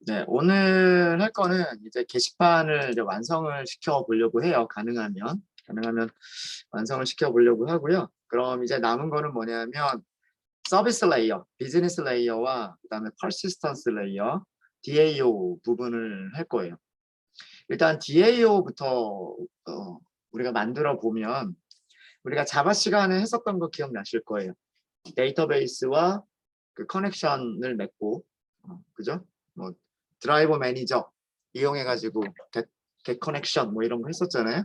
네, 오늘 할 거는 이제 게시판을 이제 완성을 시켜 보려고 해요. 가능하면 완성을 시켜 보려고 하고요. 그럼 이제 남은 거는 뭐냐면 서비스 레이어, 비즈니스 레이어와 그다음에 퍼시스턴스 레이어, DAO 부분을 할 거예요. 일단 DAO부터 우리가 만들어 보면 우리가 자바 시간에 했었던 거 기억나실 거예요. 데이터베이스와 그 커넥션을 맺고, 그죠? 뭐 드라이버 매니저 이용해가지고 get 커넥션 뭐 이런 거 했었잖아요.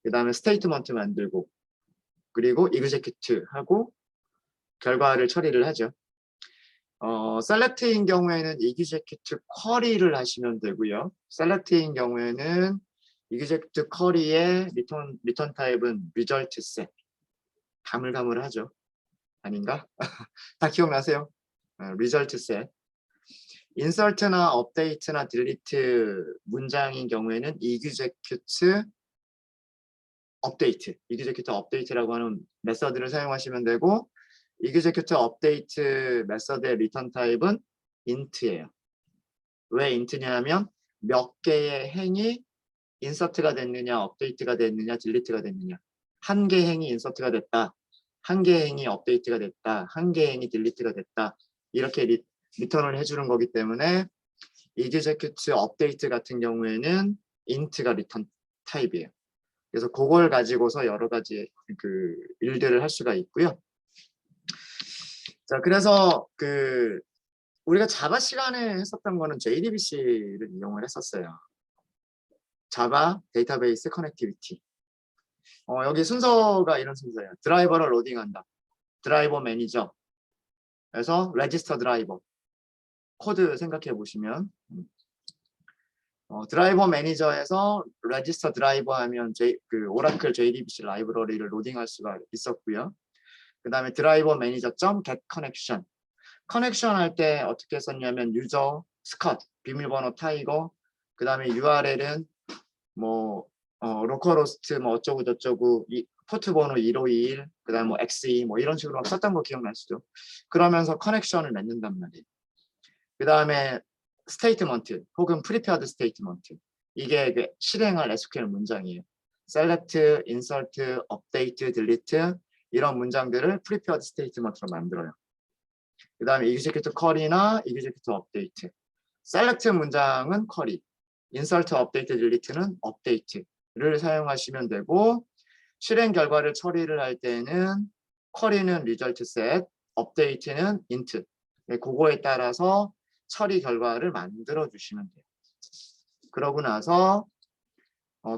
그 다음에 스테이트먼트 만들고, 그리고 이그제큐트 하고 결과를 처리를 하죠. 셀렉트인 경우에는 이그제큐트 쿼리를 하시면 되고요. 셀렉트인 경우에는 이그제큐트 쿼리의 리턴 타입은 result set. 가물가물하죠. 아닌가? 다 기억나세요? result set. 인설트나 업데이트나 딜리트 문장인 경우에는 execute 업데이트, execute 업데이트라고 하는 메서드를 사용하시면 되고, execute 업데이트 메서드의 리턴 타입은 int예요. 왜 int냐면 몇 개의 행이 인서트가 됐느냐, 업데이트가 됐느냐, 딜리트가 됐느냐. 한 개 행이 인서트가 됐다, 한 개 행이 업데이트가 됐다, 한 개 행이 딜리트가 됐다. 이렇게 리턴을 해주는 거기 때문에 execute 업데이트 같은 경우에는 int가 리턴 타입이에요. 그래서 그걸 가지고서 여러 가지 그 일들을 할 수가 있고요. 자, 그래서 우리가 자바 시간에 했었던 거는 JDBC를 이용을 했었어요. 자바 데이터베이스 커넥티비티. 여기 순서가 이런 순서예요. 드라이버를 로딩한다. 드라이버 매니저. 그래서 레지스터 드라이버. 코드 생각해 보시면 드라이버 매니저에서 레지스터 드라이버 하면 오라클 JDBC 라이브러리를 로딩할 수가 있었고요. 그 다음에 드라이버 매니저 get connection. 커넥션 할 때 어떻게 썼냐면 유저 스컷, 비밀번호 타이거, 그 다음에 URL은 뭐 로컬호스트 뭐 어쩌고 저쩌고 포트 번호 1521, 그 다음에 뭐 XE 뭐 이런 식으로 썼던 거 기억나시죠? 그러면서 커넥션을 맺는단 말이에요. 그 다음에 스테이트먼트 혹은 프리페어드 스테이트먼트, 이게 실행할 SQL 문장이에요. select, insert, update, delete 이런 문장들을 프리페어드 스테이트먼트로 만들어요. 그 다음에 execute query나 execute update. select 문장은 query, insert, update, delete는 update를 사용하시면 되고, 실행 결과를 처리를 할 때는 query는 result set, update는 int. 그거에 따라서 처리 결과를 만들어 주시면 돼요. 그러고 나서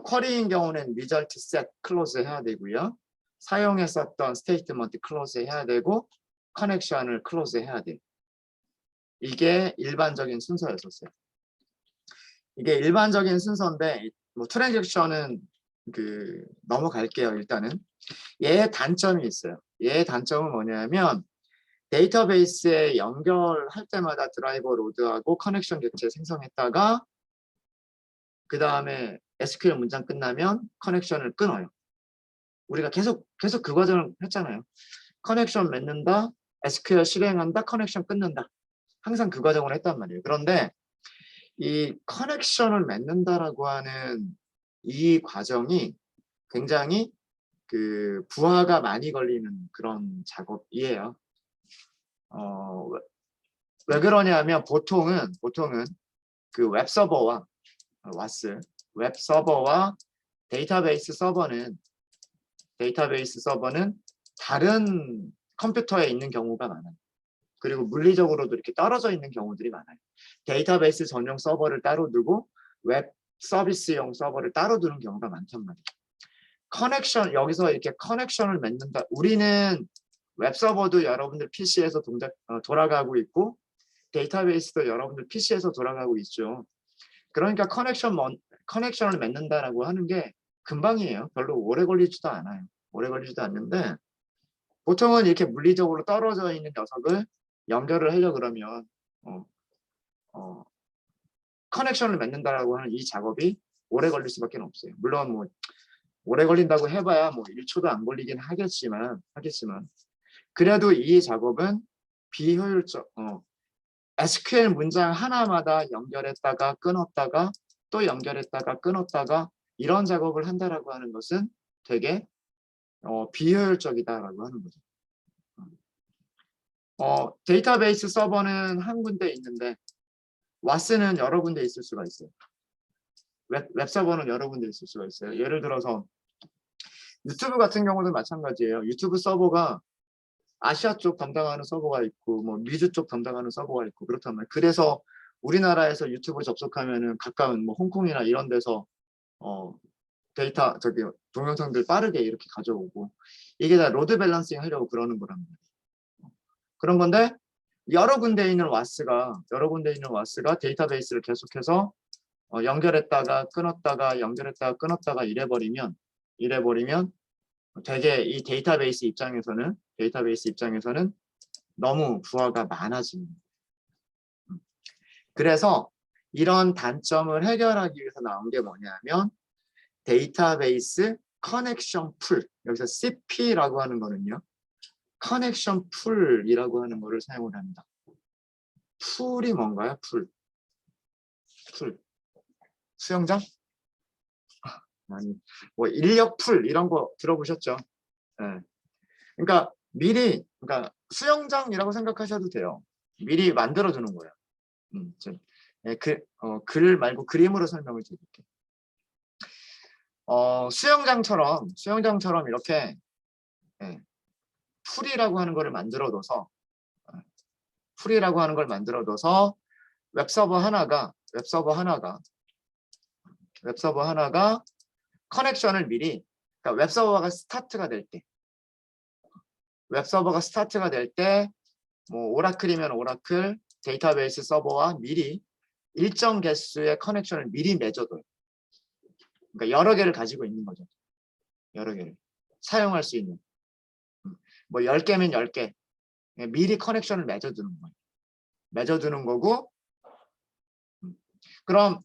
쿼리인 경우는 result set close 해야 되고요. 사용했었던 스테이트먼트 close 해야 되고, 커넥션을 close 해야 돼요. 이게 일반적인 순서였었어요. 이게 일반적인 순서인데 뭐 트랜잭션은 넘어갈게요. 일단은 얘의 단점이 있어요. 얘의 단점은 뭐냐면 데이터베이스에 연결할 때마다 드라이버 로드하고 커넥션 객체 생성했다가 그 다음에 SQL 문장 끝나면 커넥션을 끊어요. 우리가 계속 그 과정을 했잖아요. 커넥션 맺는다, SQL 실행한다, 커넥션 끊는다. 항상 그 과정을 했단 말이에요. 그런데 이 커넥션을 맺는다라고 하는 이 과정이 굉장히 부하가 많이 걸리는 그런 작업이에요. 왜 그러냐면 보통은 그 웹서버와 웹서버와 데이터베이스 서버는 다른 컴퓨터에 있는 경우가 많아요. 그리고 물리적으로도 이렇게 떨어져 있는 경우들이 많아요. 데이터베이스 전용 서버를 따로 두고 웹 서비스용 서버를 따로 두는 경우가 많단 말이에요. 여기서 이렇게 커넥션을 맺는다. 우리는 웹 서버도 여러분들 PC에서 돌아가고 있고, 데이터베이스도 여러분들 PC에서 돌아가고 있죠. 그러니까 커넥션을 맺는다라고 하는 게 금방이에요. 별로 오래 걸리지도 않아요. 오래 걸리지도 않는데, 보통은 이렇게 물리적으로 떨어져 있는 녀석을 연결을 하려 그러면 커넥션을 맺는다라고 하는 이 작업이 오래 걸릴 수밖에 없어요. 물론 뭐 오래 걸린다고 해봐야 뭐 1초도 안 걸리긴 하겠지만 그래도 이 작업은 SQL 문장 하나마다 연결했다가 끊었다가 또 연결했다가 끊었다가 이런 작업을 한다라고 하는 것은 되게 비효율적이다라고 하는 거죠. 데이터베이스 서버는 한 군데 있는데 와스는 여러 군데 있을 수가 있어요. 웹 서버는 여러 군데 있을 수가 있어요. 예를 들어서 유튜브 같은 경우도 마찬가지예요. 유튜브 서버가 아시아 쪽 담당하는 서버가 있고 뭐 미주 쪽 담당하는 서버가 있고 그렇단 말이에요. 그래서 우리나라에서 유튜브 접속하면은 가까운 뭐 홍콩이나 이런 데서 데이터 동영상들 빠르게 이렇게 가져오고 이게 다 로드 밸런싱 하려고 그러는 거란 말이에요. 그런 건데 여러 군데 있는 와스가 데이터베이스를 계속해서 연결했다가 끊었다가 연결했다가 끊었다가 이래버리면 되게 이 데이터베이스 입장에서는 너무 부하가 많아지는 거예요. 그래서 이런 단점을 해결하기 위해서 나온 게 뭐냐면 데이터베이스 커넥션 풀, 여기서 CP라고 하는 거는요. 커넥션 풀이라고 하는 거를 사용을 합니다. 풀이 뭔가요? 풀. 수영장? 아니, 뭐 인력 풀 이런 거 들어보셨죠? 네. 그러니까 수영장이라고 생각하셔도 돼요. 미리 만들어 두는 거예요. 글 말고 그림으로 설명을 드릴게요. 수영장처럼 이렇게 풀이라고 하는 거를 만들어둬서 웹서버 하나가 커넥션을 미리, 그러니까 웹서버가 스타트가 될 때 뭐 오라클이면 오라클 데이터베이스 서버와 미리 일정 개수의 커넥션을 미리 맺어둬요. 그러니까 여러 개를 가지고 있는 거죠. 여러 개를 사용할 수 있는. 뭐 10개면 10개 미리 커넥션을 맺어두는 거고. 그럼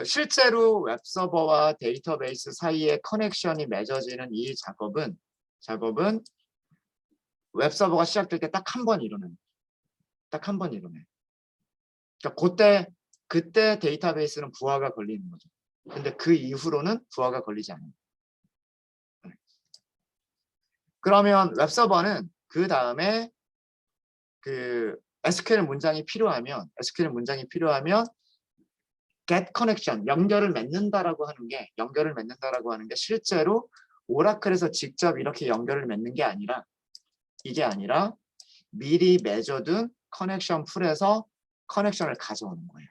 실제로 웹서버와 데이터베이스 사이에 커넥션이 맺어지는 이 작업은 웹서버가 시작될 때 딱 한 번 일어나요. 그러니까 그때 데이터베이스는 부하가 걸리는 거죠. 근데 그 이후로는 부하가 걸리지 않아요. 그러면 웹서버는 그 다음에 SQL 문장이 필요하면 get connection, 연결을 맺는다라고 하는 게 실제로 오라클에서 직접 이렇게 연결을 맺는 게 아니라 미리 맺어둔 커넥션 풀에서 커넥션을 가져오는 거예요.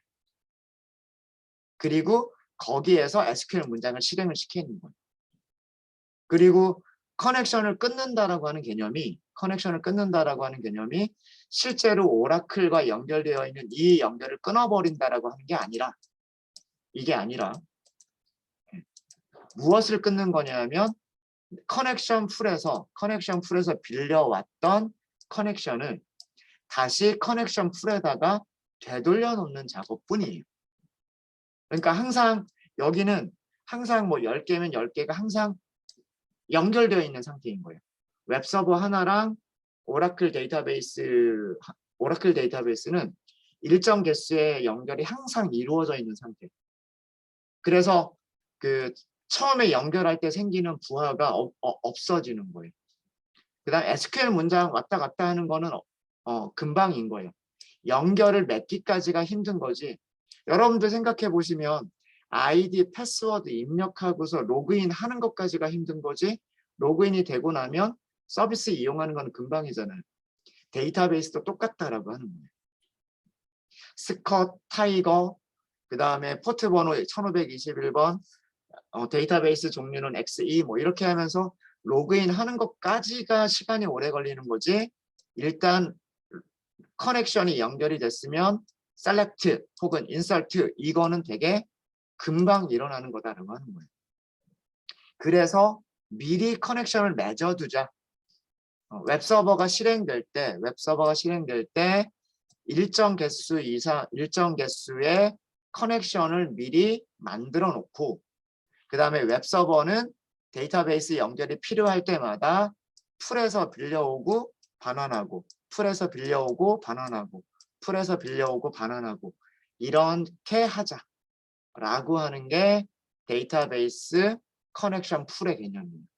그리고 거기에서 SQL 문장을 실행을 시키는 거예요. 그리고 커넥션을 끊는다라고 하는 개념이 실제로 오라클과 연결되어 있는 이 연결을 끊어버린다라고 하는 게 아니라 무엇을 끊는 거냐면 커넥션 풀에서 빌려왔던 커넥션을 다시 커넥션 풀에다가 되돌려 놓는 작업뿐이에요. 그러니까 항상 여기는 뭐 10개면 10개가 항상 연결되어 있는 상태인 거예요. 웹서버 하나랑 오라클 데이터베이스는 일정 개수의 연결이 항상 이루어져 있는 상태. 그래서 처음에 연결할 때 생기는 부하가 없어지는 거예요. 그다음 SQL 문장 왔다 갔다 하는 거는 금방인 거예요. 연결을 맺기까지가 힘든 거지. 여러분들 생각해 보시면 아이디, 패스워드 입력하고서 로그인 하는 것까지가 힘든 거지. 로그인이 되고 나면 서비스 이용하는 건 금방이잖아요. 데이터베이스도 똑같다라고 하는 거예요. 스컷, 타이거, 그 다음에 포트 번호 1521번, 데이터베이스 종류는 XE 뭐 이렇게 하면서 로그인 하는 것까지가 시간이 오래 걸리는 거지. 일단 커넥션이 연결이 됐으면 셀렉트 혹은 인설트 이거는 되게 금방 일어나는 거다라고 하는 거예요. 그래서 미리 커넥션을 맺어두자. 웹서버가 실행될 때 일정 개수의 커넥션을 미리 만들어 놓고 그 다음에 웹서버는 데이터베이스 연결이 필요할 때마다 풀에서 빌려오고 반환하고 풀에서 빌려오고 반환하고 이렇게 하자라고 하는 게 데이터베이스 커넥션 풀의 개념입니다.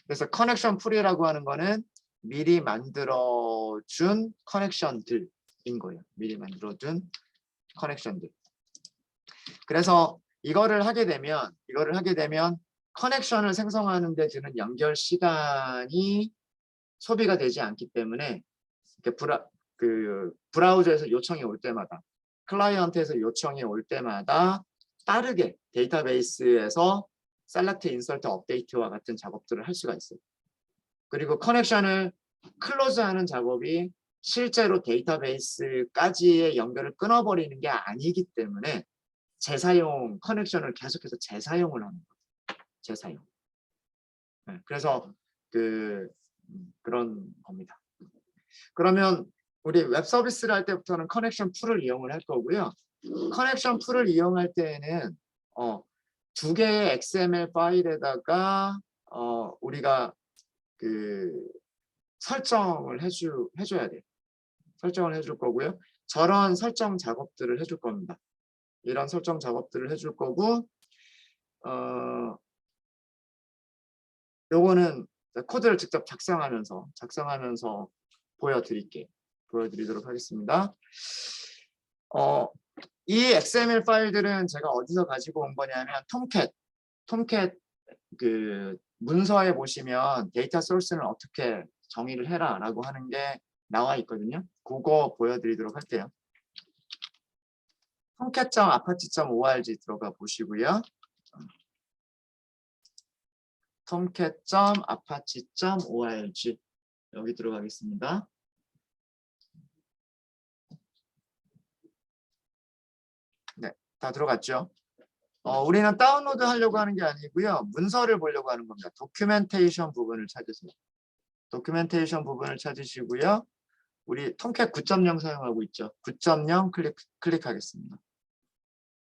그래서 커넥션 풀이라고 하는 거는 미리 만들어준 커넥션들인 거예요. 미리 만들어준 커넥션들. 그래서 이거를 하게 되면 커넥션을 생성하는 데 드는 연결 시간이 소비가 되지 않기 때문에 브라우저에서 요청이 올 때마다 클라이언트에서 요청이 올 때마다 빠르게 데이터베이스에서 셀렉트, 인서트, 업데이트와 같은 작업들을 할 수가 있어요. 그리고 커넥션을 클로즈하는 작업이 실제로 데이터베이스까지의 연결을 끊어버리는 게 아니기 때문에 재사용 커넥션을 계속해서 재사용을 하는 거예요. 재사용. 네, 그래서 그런 겁니다. 그러면 우리 웹 서비스를 할 때부터는 커넥션 풀을 이용을 할 거고요. 커넥션 풀을 이용할 때에는 두 개의 XML 파일에다가 우리가 설정을 해줘야 돼요. 설정을 해줄 거고요. 저런 설정 작업들을 해줄 겁니다. 이런 설정 작업들을 해줄 거고, 요거는 코드를 직접 작성하면서 보여드리도록 하겠습니다. 이 XML 파일들은 제가 어디서 가지고 온 거냐면 톰캣 문서에 보시면 데이터 소스는 어떻게 정의를 해라 라고 하는 게 나와 있거든요. 그거 보여드리도록 할게요. tomcat.apache.org 들어가 보시고요. tomcat.apache.org 여기 들어가겠습니다. 네, 다 들어갔죠? 우리는 다운로드 하려고 하는 게 아니고요. 문서를 보려고 하는 겁니다. 도큐멘테이션 부분을 찾으세요. 도큐멘테이션 부분을 찾으시고요. 우리 톰캣 9.0 사용하고 있죠. 9.0 클릭하겠습니다.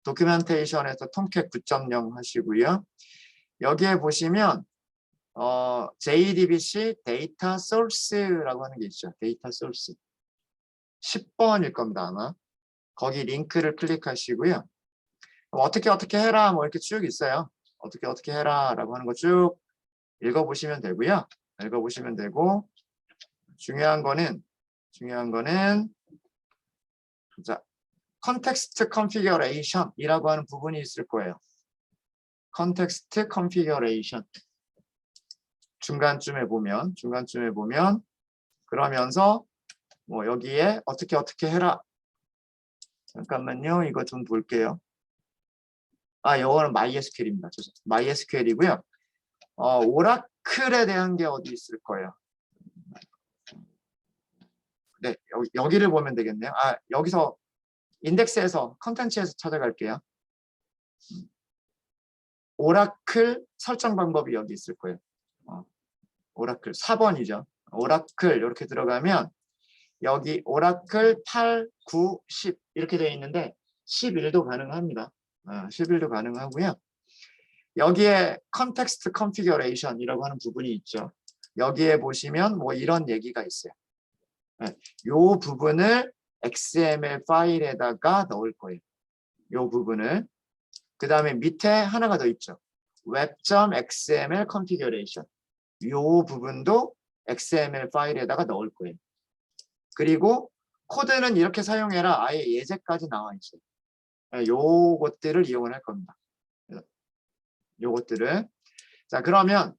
도큐멘테이션에서 톰캣 9.0 하시고요. 여기에 보시면 JDBC 데이터 소스라고 하는 게 있죠. 데이터 소스 10번일 겁니다. 아마 거기 링크를 클릭하시고요. 어떻게 해라 뭐 이렇게 쭉 있어요. 어떻게 해라 라고 하는 거 쭉 읽어보시면 되고요. 읽어보시면 되고 중요한 거는 자, 컨텍스트 컨피규레이션 이라고 하는 부분이 있을 거예요. 컨텍스트 컨피규레이션 중간쯤에 보면 그러면서 뭐 여기에 어떻게 해라. 잠깐만요. 이거 좀 볼게요. 이거는 MySQL입니다. MySQL이고요. 오라클에 대한 게 어디 있을 거예요. 네, 여기를 보면 되겠네요. 여기서 인덱스에서 컨텐츠에서 찾아갈게요. 오라클 설정 방법이 여기 있을 거예요. 오라클 4번이죠. 오라클 이렇게 들어가면 여기 오라클 8, 9, 10 이렇게 되어 있는데 11도 가능합니다. 11도 가능하고요. 여기에 컨텍스트 컨피규레이션이라고 하는 부분이 있죠. 여기에 보시면 뭐 이런 얘기가 있어요. 이 부분을 XML 파일에다가 넣을 거예요. 이 부분을. 그 다음에 밑에 하나가 더 있죠. web.xml configuration. 이 부분도 XML 파일에다가 넣을 거예요. 그리고 코드는 이렇게 사용해라. 아예 예제까지 나와 있어요. 요것들을 이용을 할 겁니다. 요것들을. 자, 그러면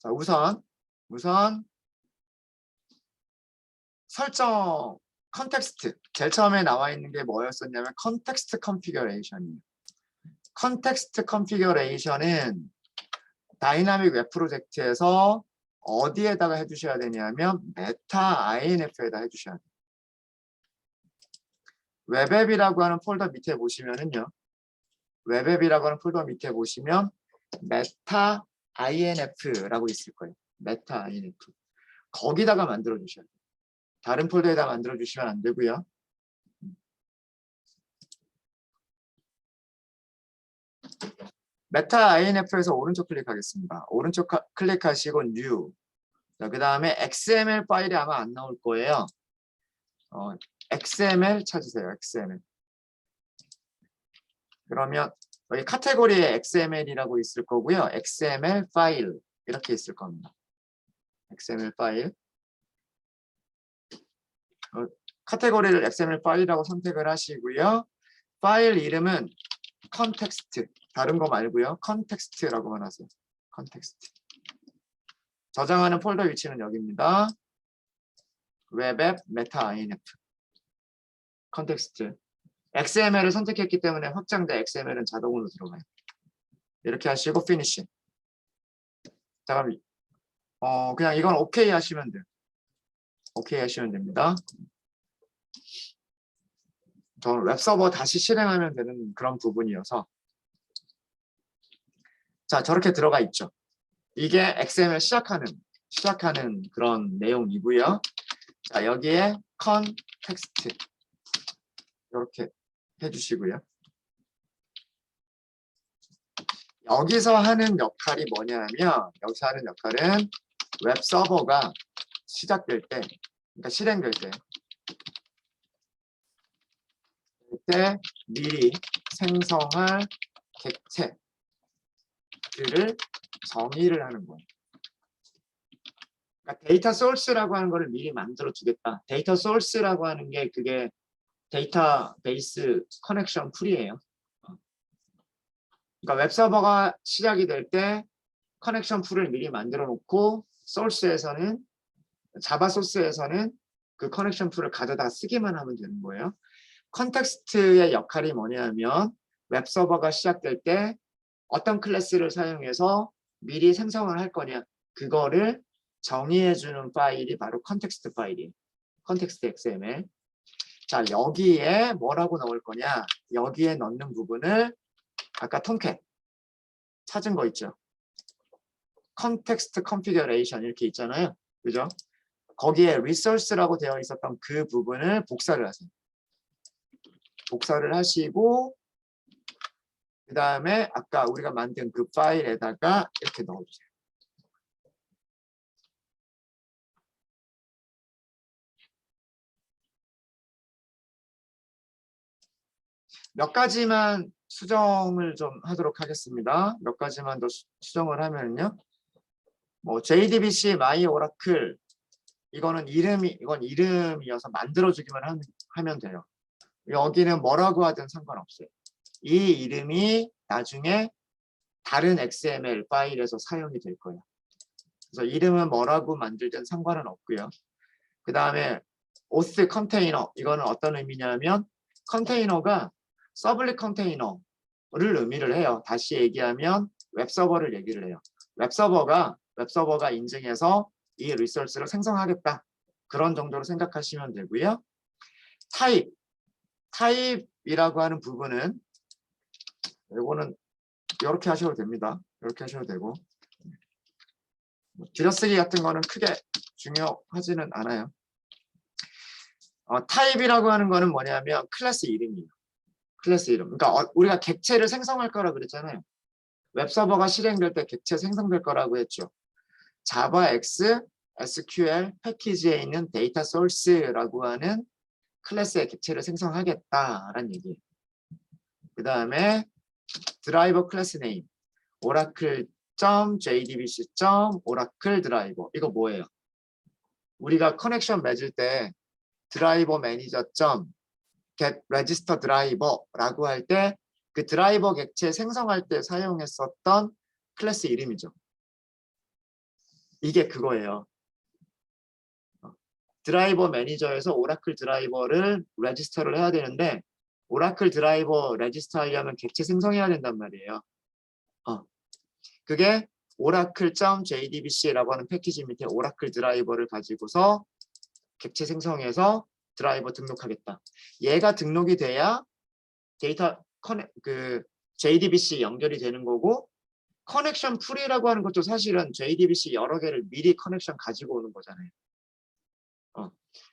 우선 설정 컨텍스트 제일 처음에 나와 있는 게 뭐였었냐면 컨텍스트 컨피규레이션이에요. 컨텍스트 컨피규레이션은 다이나믹 웹 프로젝트에서 어디에다가 해주셔야 되냐면 메타 INF에다 해주셔야 돼요. 웹앱이라고 하는 폴더 밑에 보시면은요. 웹앱이라고 하는 폴더 밑에 보시면 메타 INF라고 있을 거예요. 메타 INF. 거기다가 만들어 주셔야 돼요. 다른 폴더에다 만들어 주시면 안 되고요. 메타 INF에서 오른쪽 클릭하겠습니다. 오른쪽 클릭하시고 New. 그 다음에 XML 파일이 아마 안 나올 거예요. XML 찾으세요. XML. 그러면 여기 카테고리에 XML이라고 있을 거고요. XML 파일 이렇게 있을 겁니다. XML 파일. 카테고리를 XML 파일이라고 선택을 하시고요. 파일 이름은 컨텍스트. 다른 거 말고요. 컨텍스트라고만 하세요. 컨텍스트. 저장하는 폴더 위치는 여기입니다. 웹앱 메타 INF. 컨텍스트. XML을 선택했기 때문에 확장된 XML은 자동으로 들어가요. 이렇게 하시고 피니시. 자, 그럼 그냥 이건 오케이 하시면 돼요. 오케이 하시면 됩니다. 저는 웹서버 다시 실행하면 되는 그런 부분이어서. 자, 저렇게 들어가 있죠. 이게 XML 시작하는 그런 내용이고요. 자, 여기에 컨텍스트 이렇게 해주시고요. 여기서 하는 역할이 뭐냐면 여기서 하는 역할은 웹서버가 시작될 때, 그러니까 실행될 때, 그때 미리 생성할 객체들을 정의를 하는 거예요. 그러니까 데이터 소스라고 하는 거를 미리 만들어 주겠다. 데이터 소스라고 하는 게 그게 데이터베이스 커넥션 풀이에요. 그러니까 웹서버가 시작이 될 때 커넥션 풀을 미리 만들어 놓고 소스에서는 자바 소스에서는 그 커넥션 풀을 가져다 쓰기만 하면 되는 거예요. 컨텍스트의 역할이 뭐냐면 웹서버가 시작될 때 어떤 클래스를 사용해서 미리 생성을 할 거냐 그거를 정의해주는 파일이 바로 컨텍스트 파일이에요. 컨텍스트 XML. 자, 여기에 뭐라고 넣을 거냐 여기에 넣는 부분을 아까 통캣 찾은 거 있죠. 컨텍스트 컨피규레이션 이렇게 있잖아요. 그죠? 거기에 리소스라고 되어 있었던 그 부분을 복사를 하세요. 복사를 하시고 그 다음에 아까 우리가 만든 그 파일에다가 이렇게 넣어주세요. 몇 가지만 수정을 좀 하도록 하겠습니다. 몇 가지만 더 수정을 하면요. 뭐 JDBC, 마이 오라클 이건 이름이어서 만들어주기만 하면 돼요. 여기는 뭐라고 하든 상관없어요. 이 이름이 나중에 다른 XML 파일에서 사용이 될 거예요. 그래서 이름은 뭐라고 만들든 상관은 없고요. 그 다음에 auth 컨테이너 이거는 어떤 의미냐면 컨테이너가 서블릿 컨테이너를 의미를 해요. 다시 얘기하면 웹서버를 얘기를 해요. 웹서버가 인증해서 이 리소스를 생성하겠다. 그런 정도로 생각하시면 되고요. 타입이라고 하는 부분은 이거는 이렇게 하셔도 됩니다. 이렇게 하셔도 되고 들여쓰기 같은 거는 크게 중요하지는 않아요. 타입이라고 하는 거는 뭐냐면 클래스 이름이에요. 클래스 이름. 그러니까 우리가 객체를 생성할 거라 그랬잖아요. 웹서버가 실행될 때 객체 생성될 거라고 했죠. 자바X, SQL 패키지에 있는 데이터 소스라고 하는 클래스의 객체를 생성하겠다라는 얘기예요. 그 다음에 드라이버 클래스 네임 oracle.jdbc.oracle 드라이버 이거 뭐예요? 우리가 커넥션 맺을 때 드라이버 매니저 get register driver라고 할 때 그 드라이버 객체 생성할 때 사용했었던 클래스 이름이죠. 이게 그거예요. 드라이버 매니저에서 오라클 드라이버를 레지스터를 해야 되는데 오라클 드라이버 레지스터 하려면 객체 생성해야 된단 말이에요. 그게 oracle.jdbc라고 하는 패키지 밑에 오라클 드라이버를 가지고서 객체 생성해서 드라이버 등록하겠다. 얘가 등록이 돼야 데이터 JDBC 연결이 되는 거고 커넥션 풀이라고 하는 것도 사실은 JDBC 여러 개를 미리 커넥션 가지고 오는 거잖아요.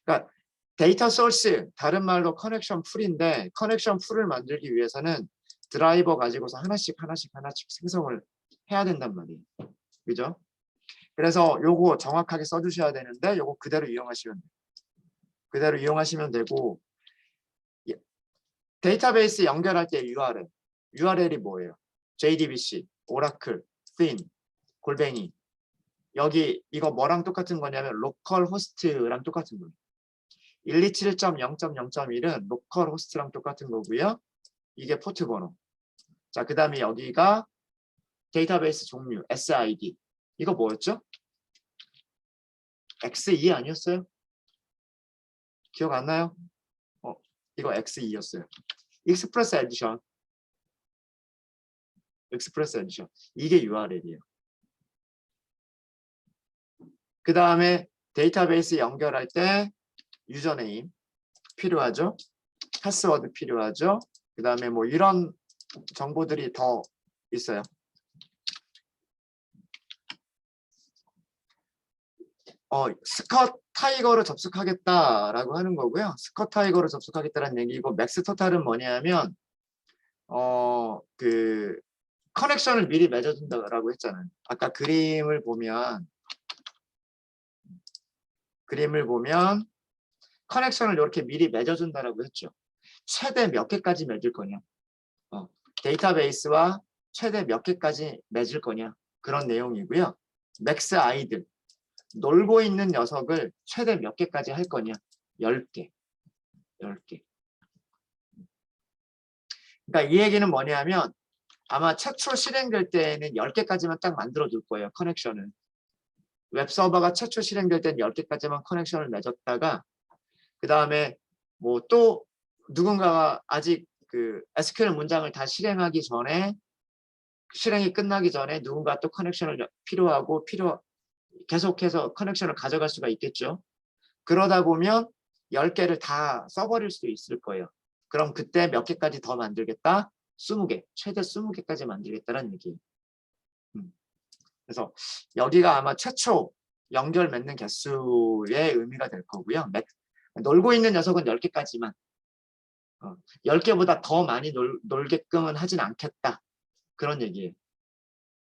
그러니까 데이터 소스 다른 말로 커넥션 풀인데 커넥션 풀을 만들기 위해서는 드라이버 가지고서 하나씩 생성을 해야 된단 말이에요. 그죠? 그래서 요거 정확하게 써주셔야 되는데 요거 그대로 이용하시면 돼요. 그대로 이용하시면 되고 데이터베이스 연결할 때 URL이 뭐예요? JDBC, 오라클, Thin, 골뱅이. 여기 이거 뭐랑 똑같은 거냐면 로컬 호스트랑 똑같은 거예요. 127.0.0.1은 로컬 호스트랑 똑같은 거고요. 이게 포트 번호. 자, 그 다음에 여기가 데이터베이스 종류, SID. 이거 뭐였죠? X2 아니었어요? 기억 안 나요? 이거 X2였어요. 익스프레스 에디션. 이게 URL이에요. 그 다음에 데이터베이스 연결할 때 유저네임 필요하죠. 패스워드 필요하죠. 그 다음에 뭐 이런 정보들이 더 있어요. 스컷 타이거로 접속하겠다라고 하는 거고요. 스컷 타이거로 접속하겠다는 얘기고 맥스 토탈은 뭐냐면 그 커넥션을 미리 맺어준다라고 했잖아요. 아까 그림을 보면 커넥션을 이렇게 미리 맺어준다라고 했죠. 최대 몇 개까지 맺을 거냐. 데이터베이스와 최대 몇 개까지 맺을 거냐. 그런 내용이고요. 맥스 아이들. 놀고 있는 녀석을 최대 몇 개까지 할 거냐. 10개. 10개. 그러니까 이 얘기는 뭐냐면 아마 최초 실행될 때는 10개까지만 딱 만들어줄 거예요. 커넥션을. 웹서버가 최초 실행될 때는 10개까지만 커넥션을 맺었다가 그 다음에 뭐 또 누군가가 아직 그 SQL 문장을 다 실행하기 전에 실행이 끝나기 전에 누군가 또 커넥션을 계속해서 커넥션을 가져갈 수가 있겠죠. 그러다 보면 10개를 다 써버릴 수도 있을 거예요. 그럼 그때 몇 개까지 더 만들겠다? 20개, 최대 20개까지 만들겠다는 얘기예요. 그래서 여기가 아마 최초 연결 맺는 개수의 의미가 될 거고요. 놀고 있는 녀석은 10개까지만 10개보다 더 많이 놀게끔은 하진 않겠다. 그런 얘기예요.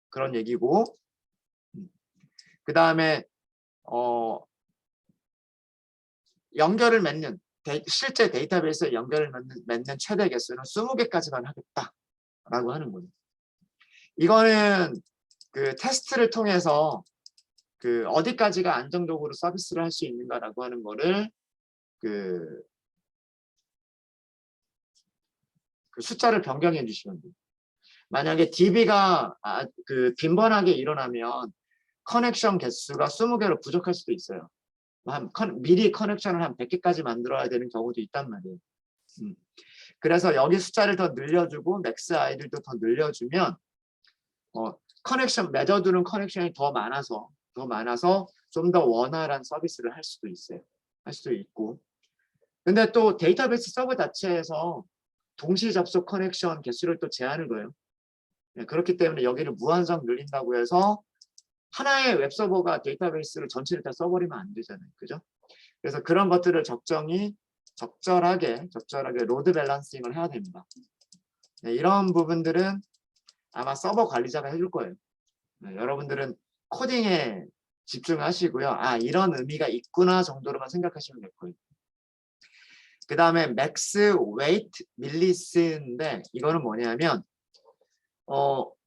그런 얘기고 그 다음에 연결을 맺는 실제 데이터베이스에 연결을 맺는 최대 개수는 20개까지만 하겠다라고 하는 거예요. 이거는 그 테스트를 통해서 그 어디까지가 안정적으로 서비스를 할 수 있는가라고 하는 거를 그 숫자를 변경해 주시면 돼요. 만약에 DB가 빈번하게 일어나면 커넥션 개수가 20개로 부족할 수도 있어요. 미리 커넥션을 한 100개까지 만들어야 되는 경우도 있단 말이에요. 그래서 여기 숫자를 더 늘려주고 맥스 아이들도 더 늘려주면 커넥션 맺어두는 커넥션이 더 많아서 좀 더 원활한 서비스를 할 수도 있어요. 할 수도 있고. 근데 또 데이터베이스 서버 자체에서 동시 접속 커넥션 개수를 또 제한을 둬요. 그렇기 때문에 여기를 무한정 늘린다고 해서 하나의 웹서버가 데이터베이스를 전체를 다 써버리면 안 되잖아요. 그죠? 그래서 그런 것들을 적절하게 로드 밸런싱을 해야 됩니다. 이런 부분들은 아마 서버 관리자가 해줄 거예요. 여러분들은 코딩에 집중하시고요. 이런 의미가 있구나 정도로만 생각하시면 될 거예요. 그 다음에 맥스 웨이트 밀리스인데 이거는 뭐냐면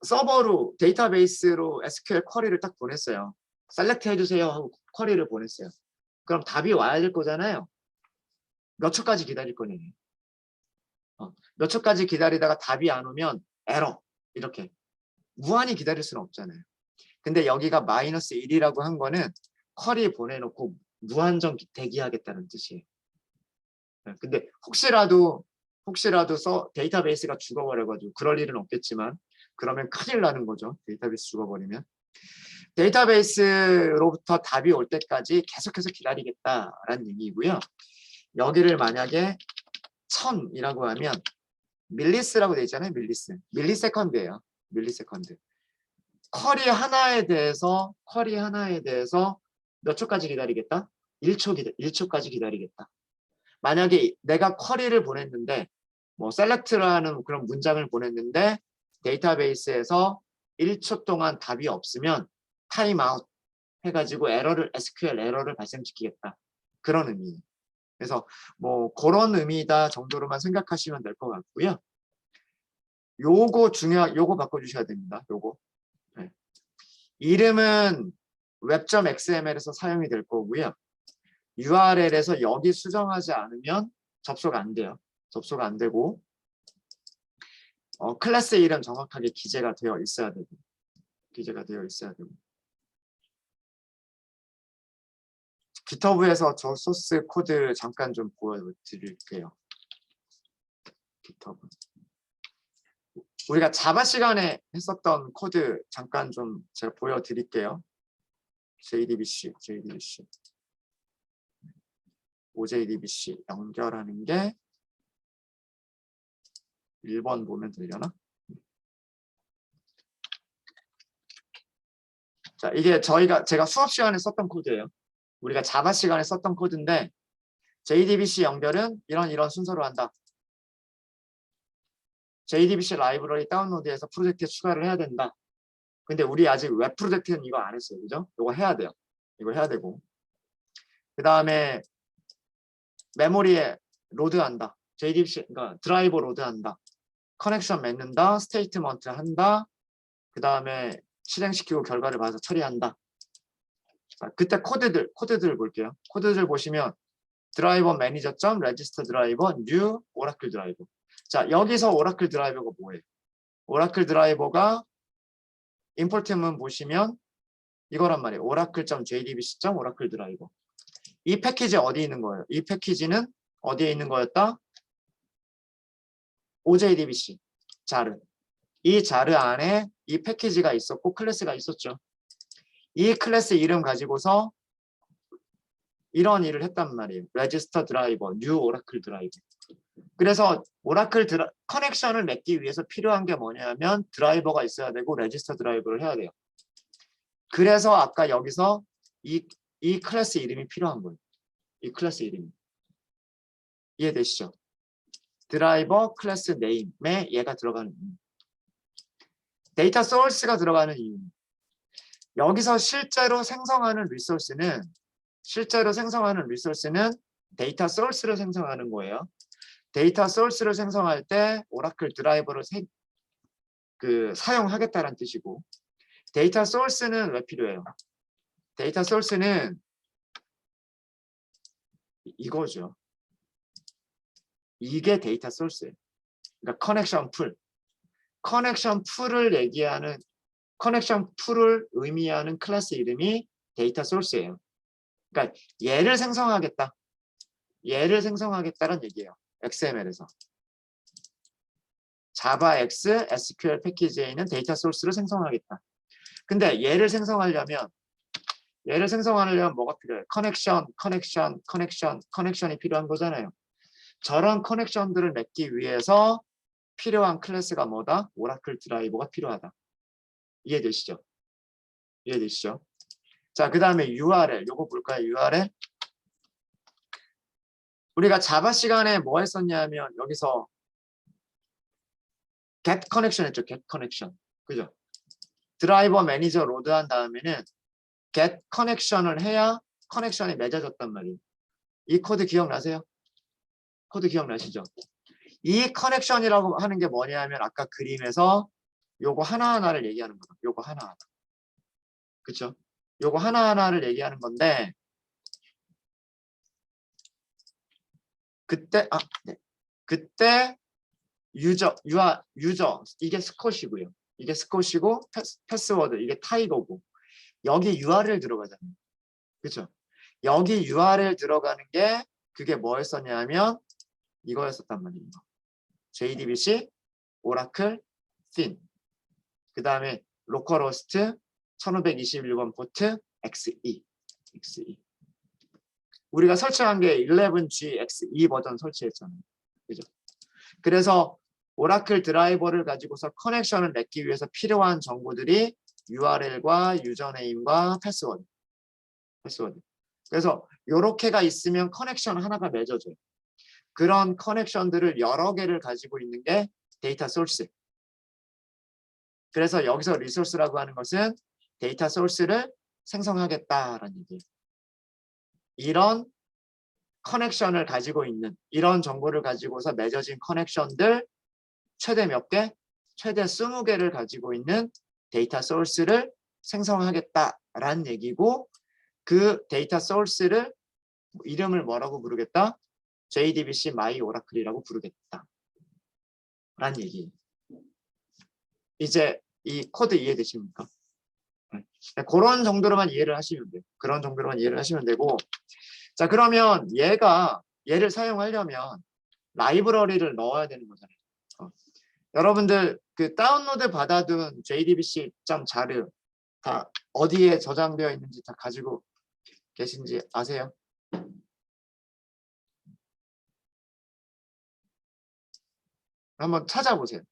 서버로 데이터베이스로 SQL 쿼리를 딱 보냈어요. 셀렉트 해주세요 하고 쿼리를 보냈어요. 그럼 답이 와야 될 거잖아요. 몇 초까지 기다릴 거니? 몇 초까지 기다리다가 답이 안 오면 에러 이렇게 무한히 기다릴 수는 없잖아요. 근데 여기가 -1이라고 한 거는 쿼리 보내놓고 무한정 대기하겠다는 뜻이에요. 근데 혹시라도 데이터베이스가 죽어버려가지고 그럴 일은 없겠지만 그러면 큰일 나는 거죠. 데이터베이스 죽어버리면. 데이터베이스로부터 답이 올 때까지 계속해서 기다리겠다라는 얘기고요. 여기를 만약에 1000이라고 하면 밀리스라고 돼 있잖아요. 밀리세컨드예요. 밀리세컨드. 쿼리 하나에 대해서 몇 초까지 기다리겠다? 1초까지 기다리겠다. 만약에 내가 쿼리를 보냈는데 뭐 셀렉트라는 그런 문장을 보냈는데 데이터베이스에서 1초 동안 답이 없으면 타임아웃 해가지고 SQL 에러를 발생시키겠다. 그런 의미예요. 그래서 뭐 그런 의미다 정도로만 생각하시면 될 것 같고요. 요거 요거 바꿔주셔야 됩니다. 요거. 네. 이름은 web.xml에서 사용이 될 거고요. URL에서 여기 수정하지 않으면 접속 안 돼요. 접속 안 되고 클래스 이름 정확하게 기재가 되어 있어야 되고 기재가 되어 있어야 되고 GitHub에서 저 소스 코드 잠깐 좀 보여드릴게요. GitHub. 우리가 자바 시간에 했었던 코드 잠깐 좀 제가 보여드릴게요. JDBC, OJDBC 연결하는 게 1번 보면 되려나? 자, 이게 제가 수업 시간에 썼던 코드예요. 우리가 자바 시간에 썼던 코드인데 JDBC 연결은 이런 순서로 한다. JDBC 라이브러리 다운로드해서 프로젝트에 추가를 해야 된다. 근데 우리 아직 웹 프로젝트는 이거 안 했어요. 그죠? 이거 해야 돼요. 이거 해야 되고. 그 다음에 메모리에 로드한다. JDBC, 그러니까 드라이버 로드한다. 커넥션 맺는다. 스테이트먼트 한다. 그 다음에 실행시키고 결과를 봐서 처리한다. 자, 그때 코드들 볼게요. 코드들 보시면 드라이버 매니저 점 레지스터 드라이버 뉴 오라클 드라이버. 자, 여기서 오라클 드라이버가 뭐예요? 오라클 드라이버가 임포트문 보시면 이거란 말이에요. oracle.jdbc.oracle 드라이버. 이 패키지 어디 있는 거예요? 이 패키지는 어디에 있는 거였다? OJDBC 자르. 이 자르 안에 이 패키지가 있었고 클래스가 있었죠. 이 클래스 이름 가지고서 이런 일을 했단 말이에요. register driver, new oracle driver. 그래서 오라클 커넥션을 맺기 위해서 필요한 게 뭐냐면 드라이버가 있어야 되고 레지스터 드라이버를 해야 돼요. 그래서 아까 여기서 이 클래스 이름이 필요한 거예요. 이 클래스 이름이. 이해되시죠? 드라이버 클래스 네임에 얘가 들어가는 이유. 데이터 소스가 들어가는 이유. 여기서 실제로 생성하는 리소스는 데이터 소스를 생성하는 거예요. 데이터 소스를 생성할 때 오라클 드라이버를 사용하겠다는 뜻이고 데이터 소스는 왜 필요해요? 데이터 소스는 이거죠. 이게 데이터 소스예요. 그러니까 커넥션 풀을 의미하는 클래스 이름이 데이터 소스예요. 그러니까 얘를 생성하겠다는 얘기예요. XML에서. 자바 X SQL 패키지에 있는 데이터 소스를 생성하겠다. 근데 얘를 생성하려면 뭐가 필요해요? 커넥션이 필요한 거잖아요. 저런 커넥션들을 맺기 위해서 필요한 클래스가 뭐다? 오라클 드라이버가 필요하다. 이해되시죠? 자, 그 다음에 URL. 요거 볼까요? URL. 우리가 자바 시간에 뭐 했었냐면 여기서 get connection 했죠. get connection. 그죠? 드라이버 매니저 로드한 다음에는 get connection을 해야 커넥션이 맺어졌단 말이에요. 이 코드 기억나세요? 코드 기억나시죠? 이 커넥션이라고 하는 게 뭐냐면 아까 그림에서 요거 하나하나를 얘기하는 거다. 요거 하나하나. 그쵸? 요거 하나하나를 얘기하는 건데 그때 유저 이게 스콧이고요. 이게 스콧이고 패스워드 이게 타이거고 여기 URL 들어가잖아요. 그렇죠? 여기 URL 들어가는 게 그게 뭐였었냐면 이거였었단 말이에요. JDBC, 오라클, Thin. 그 다음에 로컬호스트 1521번 포트 XE. 우리가 설치한 게 11G XE 버전 설치했잖아요. 그죠? 그래서 오라클 드라이버를 가지고서 커넥션을 맺기 위해서 필요한 정보들이 URL과 유저네임과 패스워드. 그래서 요렇게가 있으면 커넥션 하나가 맺어져요. 그런 커넥션들을 여러 개를 가지고 있는 게 데이터 소스. 그래서 여기서 리소스라고 하는 것은 데이터 소스를 생성하겠다라는 얘기예요. 이런 커넥션을 가지고 있는 이런 정보를 가지고서 맺어진 커넥션들 최대 몇 개? 최대 20개를 가지고 있는 데이터 소스를 생성하겠다라는 얘기고 그 데이터 소스를 이름을 뭐라고 부르겠다? JDBC My Oracle이라고 부르겠다. 라는 얘기. 이제 이 코드 이해되십니까? 그런 정도로만 이해를 하시면 돼요. 그런 정도로만 이해를 하시면 되고 자 그러면 얘를 사용하려면 라이브러리를 넣어야 되는 거잖아요. 여러분들 그 다운로드 받아둔 jdbc.jar 다 어디에 저장되어 있는지 다 가지고 계신지 아세요? 한번 찾아보세요.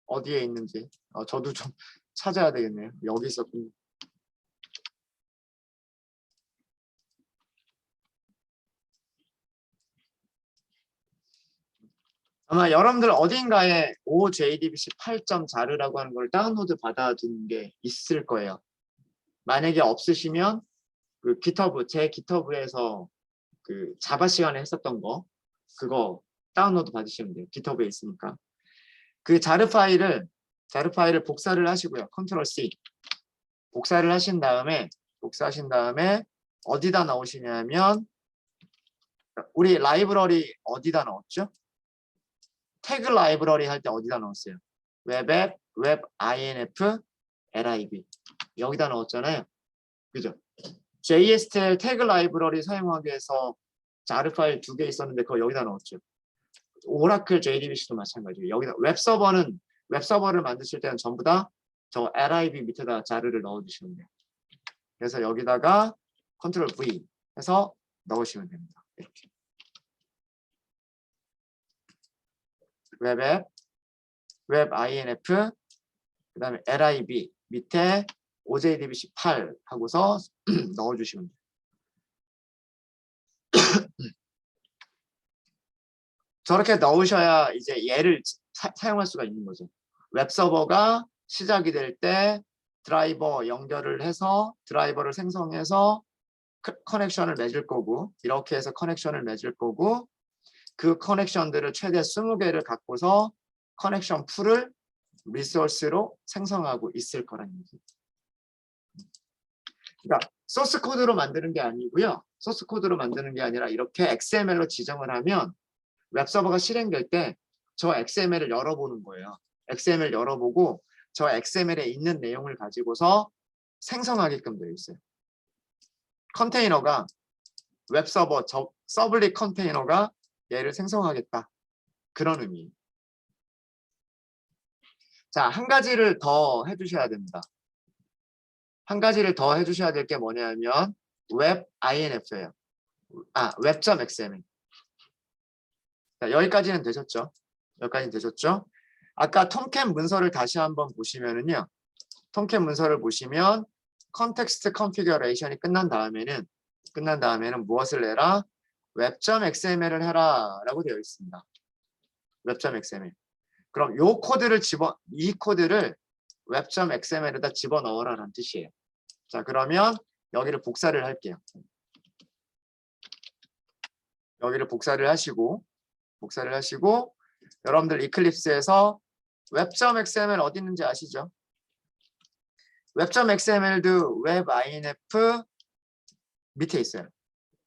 어디에 있는지. 저도 좀 찾아야 되겠네요. 여기 있었군요. 아마 여러분들 어딘가에 OJDBC 8.자르라고 하는 걸 다운로드 받아둔 게 있을 거예요. 만약에 없으시면 그 GitHub, 제 GitHub에서 그 자바 시간에 했었던 거 그거 다운로드 받으시면 돼요. GitHub에 있으니까. 그 자르 파일을 복사를 하시고요. 컨트롤 C. 복사하신 다음에 어디다 넣으시냐면 우리 라이브러리 어디다 넣었죠? 태그 라이브러리 할 때 어디다 넣었어요? 웹앱, 웹 INF, LIB 여기다 넣었잖아요. 그죠? JSTL 태그 라이브러리 사용하기 위해서 자르 파일 2개 있었는데 그거 여기다 넣었죠. 오라클 JDBC도 마찬가지예요. 여기다 웹서버를 만드실 때는 전부 다 저 LIB 밑에다 자르를 넣어주시면 돼요. 그래서 여기다가 컨트롤 V 해서 넣으시면 됩니다. 이렇게. 웹앱, 웹 INF, 그 다음에 LIB 밑에 OJDBC 8 하고서 넣어주시면 돼요. 저렇게 넣으셔야 이제 얘를 사용할 수가 있는 거죠. 웹서버가 시작이 될 때 드라이버 연결을 해서 드라이버를 생성해서 커넥션을 맺을 거고 이렇게 해서 커넥션을 맺을 거고 그 커넥션들을 최대 20개를 갖고서 커넥션 풀을 리소스로 생성하고 있을 거라는 얘기. 그러니까 소스 코드로 만드는 게 아니고요. 소스 코드로 만드는 게 아니라 이렇게 XML로 지정을 하면 웹서버가 실행될 때 저 XML을 열어보는 거예요. XML 열어보고 저 XML에 있는 내용을 가지고서 생성하게끔 되어 있어요. 컨테이너가 웹서버 서블릿 컨테이너가 얘를 생성하겠다. 그런 의미. 자, 한 가지를 더 해주셔야 됩니다. 한 가지를 더 해주셔야 될 게 뭐냐면 웹 INF예요. 웹.xml. 자, 여기까지는 되셨죠? 여기까지는 되셨죠? 아까 톰캣 문서를 다시 한번 보시면은요. 톰캣 문서를 보시면 컨텍스트 컨피규레이션이 끝난 다음에는 무엇을 내라? 웹.xml을 해라 라고 되어 있습니다. 웹.xml. 그럼 이 코드를 웹.xml에다 집어넣어라라는 뜻이에요. 자, 그러면 여기를 복사를 할게요. 여기를 복사를 하시고 여러분들 이클립스에서 웹.xml 어디 있는지 아시죠? 웹.xml도 웹 INF 밑에 있어요.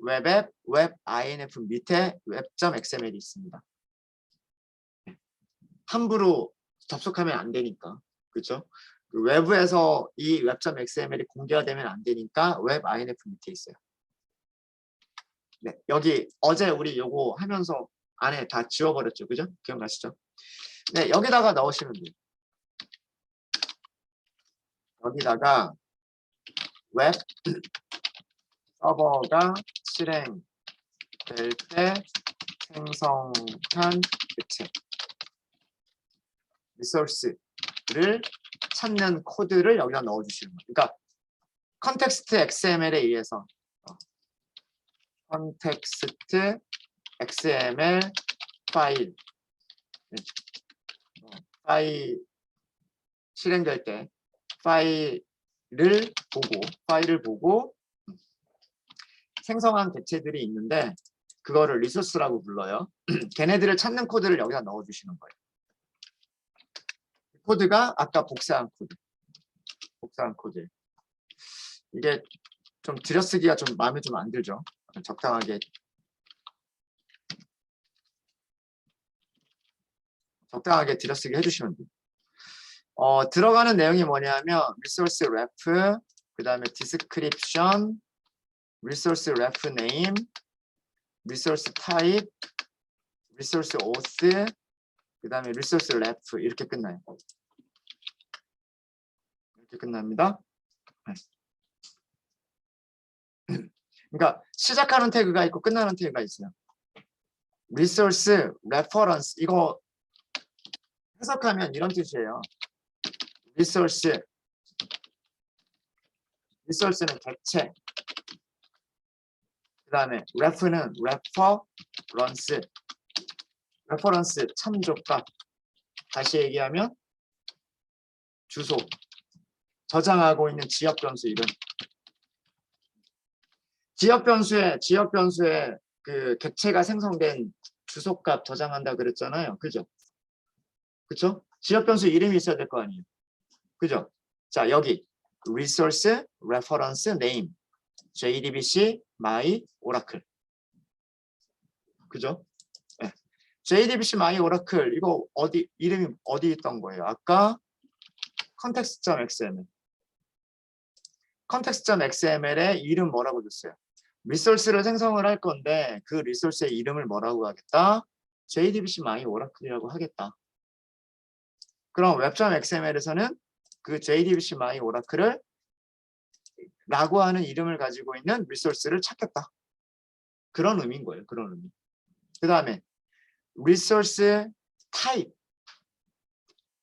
웹앱, 웹 INF 밑에 웹.xml이 있습니다. 함부로 접속하면 안 되니까. 그렇죠? 외부에서 이 웹.xml이 공개가 되면 안 되니까 웹 INF 밑에 있어요. 네, 여기 어제 우리 요거 하면서 안에 다 지워버렸죠. 그죠? 기억나시죠? 네, 여기다가 넣으시면 돼요. 여기다가 웹 서버가 실행될 때 생성한 객체 리소스를 찾는 코드를 여기다 넣어주시는 거예요. 그러니까 컨텍스트 XML에 의해서 컨텍스트 XML 파일 실행될 때 파일을 보고 생성한 객체들이 있는데 그거를 리소스라고 불러요. 걔네들을 찾는 코드를 여기다 넣어주시는 거예요. 코드가 아까 복사한 코드. 이게 좀 들여쓰기가 좀 마음에 좀 안 들죠. 적당하게 들여쓰기 해주시면 돼요. 들어가는 내용이 뭐냐면 resource ref, 그 다음에 description, resource ref name, resource type, resource auth, 그 다음에 resource ref 이렇게 끝나요. 이렇게 끝납니다. 그러니까 시작하는 태그가 있고 끝나는 태그가 있어요. resource reference 이거 해석하면 이런 뜻이에요. resource는 객체, 그 다음에 ref는 reference 참조값, 다시 얘기하면 주소, 저장하고 있는 지역 변수 이름. 지역 변수에 그 객체가 생성된 주소값 저장한다 그랬잖아요. 그죠? 그쵸? 지역 변수 이름이 있어야 될 거 아니에요. 그죠? 자, 여기 resource reference name JDBC my oracle. 그죠? 네. JDBC my oracle 이거 이름이 어디 있던 거예요? 아까 context.xml. context.xml의 이름 뭐라고 줬어요? 리소스를 생성을 할 건데 그 리소스의 이름을 뭐라고 하겠다? JDBC my oracle이라고 하겠다. 그럼 web.xml에서는 그 JDBC my oracle을 라고 하는 이름을 가지고 있는 리소스를 찾겠다. 그런 의미인 거예요. 그런 의미. 그 다음에 resource type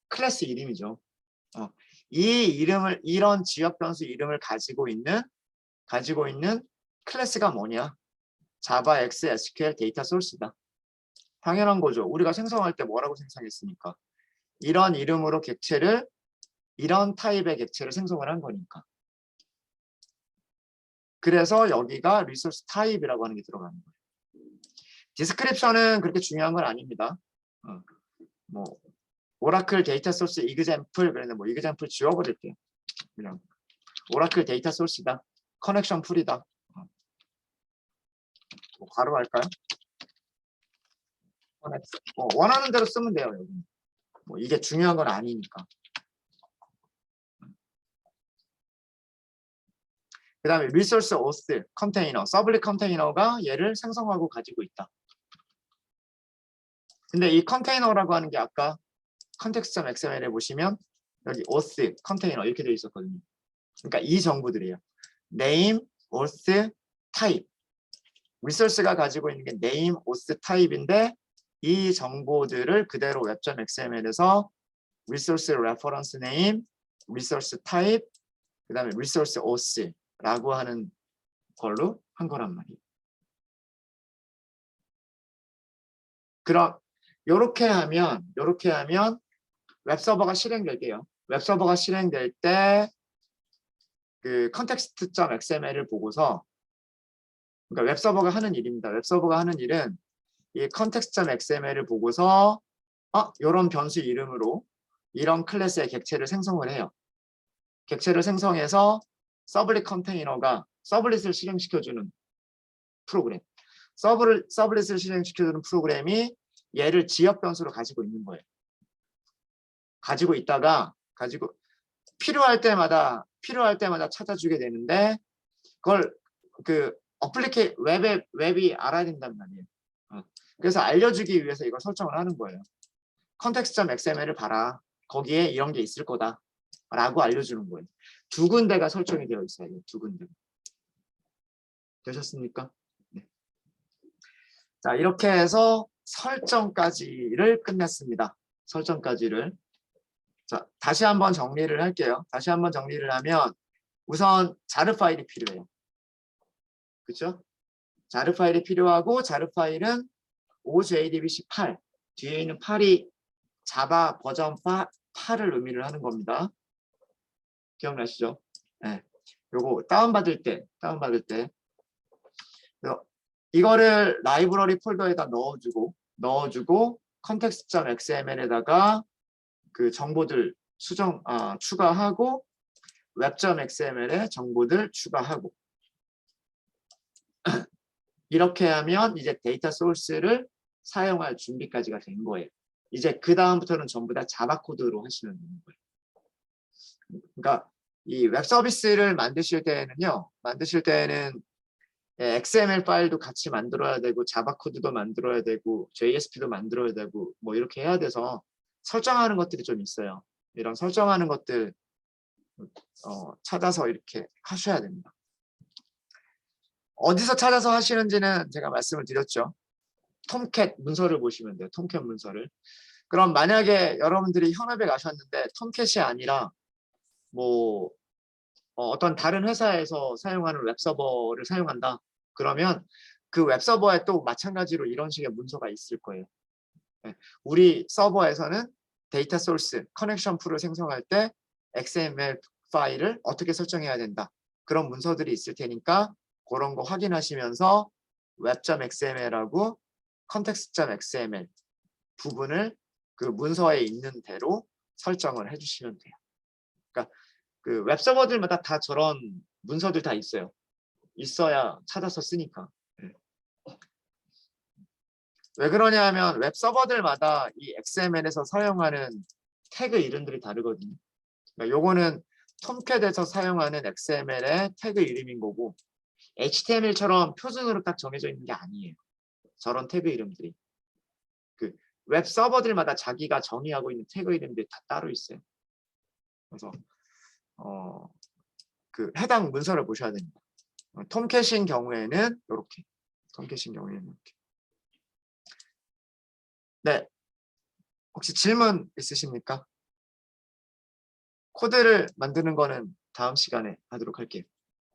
클래스 이름이죠. 이런 지역 변수 이름을 가지고 있는 클래스가 뭐냐? 자바 X SQL 데이터 소스다. 당연한 거죠. 우리가 생성할 때 뭐라고 생성했으니까. 이런 이름으로 이런 타입의 객체를 생성을 한 거니까. 그래서 여기가 리소스 타입이라고 하는 게 들어가는 거예요. 디스크립션은 그렇게 중요한 건 아닙니다. 뭐 오라클 데이터 소스 이그젬플 그랬는데 뭐 이그젬플 지워버릴게요. 그냥 오라클 데이터 소스다. 커넥션 풀이다. 뭐 바로 할까요? 원하는 대로 쓰면 돼요. 여기. 뭐 이게 중요한 건 아니니까. 그 다음에 resource auth 컨테이너, 서블릿 컨테이너가 얘를 생성하고 가지고 있다. 근데 이 컨테이너라고 하는 게 아까 context.xml에 보시면 여기 auth 컨테이너 이렇게 되어 있었거든요. 그러니까 이 정보들이에요. name, auth, type. 리소스가 가지고 있는 게 name, auth, type인데 이 정보들을 그대로 web.xml에서 resource reference name, resource type, 그 다음에 resource auth라고 하는 걸로 한 거란 말이에요. 그럼 요렇게 하면 웹서버가 실행될게요. 웹서버가 실행될 때 그 context.xml을 보고서 그러니까 웹서버가 하는 일입니다. 웹서버가 하는 일은 이 context.xml을 보고서 이런 변수 이름으로 이런 클래스의 객체를 생성을 해요. 객체를 생성해서 서블릿 컨테이너가 서블릿을 실행시켜주는 프로그램. 서블릿을 실행시켜주는 프로그램이 얘를 지역 변수로 가지고 있는 거예요. 가지고 있다가 필요할 때마다 찾아주게 되는데 그걸 그 웹이 알아야 된단 말이에요. 그래서 알려주기 위해서 이걸 설정을 하는 거예요. context.xml을 봐라. 거기에 이런 게 있을 거다. 라고 알려주는 거예요. 두 군데가 설정이 되어 있어요. 두 군데. 되셨습니까? 네. 자, 이렇게 해서 설정까지를 끝냈습니다. 설정까지를. 자, 다시 한번 정리를 할게요. 다시 한번 정리를 하면 우선 자르 파일이 필요해요. 그렇죠? 자르 파일이 필요하고 자르 파일은 OJDBC8 뒤에 있는 8이 자바 버전 8을 의미를 하는 겁니다. 기억나시죠? 네. 요거 다운받을 때 그래서 이거를 라이브러리 폴더에다 넣어주고 context.xml에다가 그 정보들 추가하고 web.xml에 정보들 추가하고 이렇게 하면 이제 데이터 소스를 사용할 준비까지가 된 거예요. 이제 그 다음부터는 전부 다 자바 코드로 하시면 되는 거예요. 그러니까 이 웹 서비스를 만드실 때는 XML 파일도 같이 만들어야 되고 자바 코드도 만들어야 되고 JSP도 만들어야 되고 뭐 이렇게 해야 돼서 설정하는 것들이 좀 있어요. 이런 설정하는 것들 찾아서 이렇게 하셔야 됩니다. 어디서 찾아서 하시는지는 제가 말씀을 드렸죠. 톰캣 문서를 보시면 돼요. 톰캣 문서를. 그럼 만약에 여러분들이 현업에 가셨는데 톰캣이 아니라 뭐 어떤 다른 회사에서 사용하는 웹서버를 사용한다. 그러면 그 웹서버에 또 마찬가지로 이런 식의 문서가 있을 거예요. 우리 서버에서는 데이터 소스, 커넥션 풀을 생성할 때 XML 파일을 어떻게 설정해야 된다. 그런 문서들이 있을 테니까 그런 거 확인하시면서 web.xml하고 context.xml 부분을 그 문서에 있는 대로 설정을 해주시면 돼요. 그러니까 그 웹서버들마다 다 저런 문서들 다 있어요. 있어야 찾아서 쓰니까. 왜 그러냐 하면 웹서버들마다 이 XML에서 사용하는 태그 이름들이 다르거든요. 그러니까 요거는 톰캣에서 사용하는 XML의 태그 이름인 거고 HTML처럼 표준으로 딱 정해져 있는 게 아니에요. 저런 태그 이름들이. 그 웹서버들마다 자기가 정의하고 있는 태그 이름들이 다 따로 있어요. 그래서 그 해당 문서를 보셔야 됩니다. 톰캣인 경우에는 이렇게. 톰캣인 경우에는 이렇게. 네. 혹시 질문 있으십니까? 코드를 만드는 거는 다음 시간에 하도록 할게요.